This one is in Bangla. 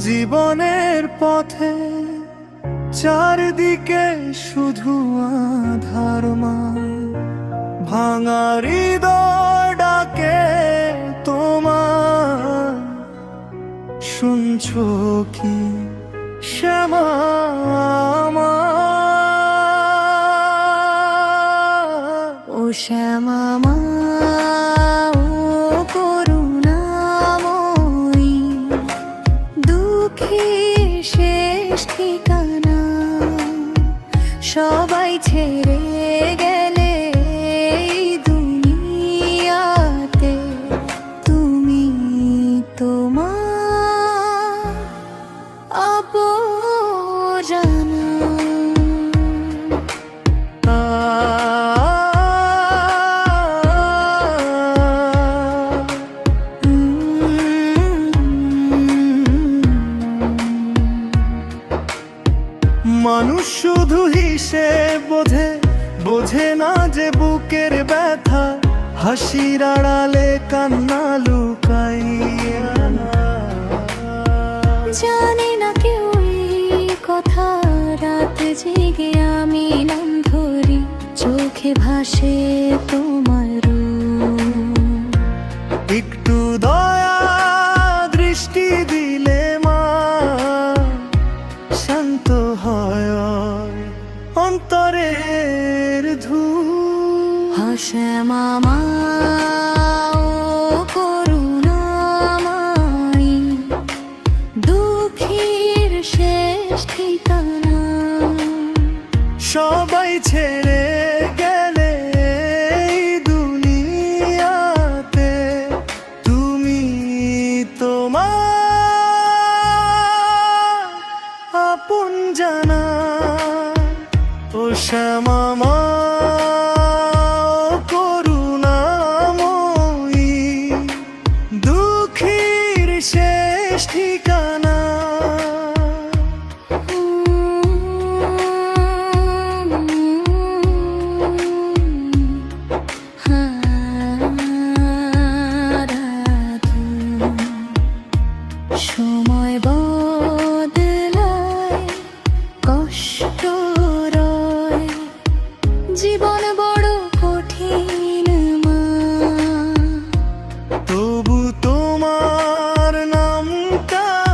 জীবনের পথে চারদিকে শুধু আধার মা, ভাঙা হৃদয় ডাকে তোমার, শুনছো কি শ্যামা আমার? ও শ্যামা মা, ও করুণাময়ী, দুঃখের শেষ ঠিকানা সবাই ছেড়ে গেলে এই দুনিয়াতে, তুমি তোমার অপরানা। মানুষ শুধু হিসেব বোঝে, বোঝে না যে বুকের ব্যথা, হাসির আড়ালে কান্না লুকাই। জানি না কেউ এই কথা, রাত জেগে আমি নাম ধরি, চোখে ভাসে তোমার রূপ। একটু দয়া দৃষ্টি দিলে মা, শান্ত হয় অন্তরের ধূপ। শ্যামা মা, ও করুণাময়ী, দুঃখের শেষ ঠিকানা সবাই ছেড়ে গেলে এই দুনিয়াতে, তুমি তোমার আপন জানা। ও শ্যামা মা, ও করুণাময়ী, দুঃখের শেষ ঠিকানা। সময়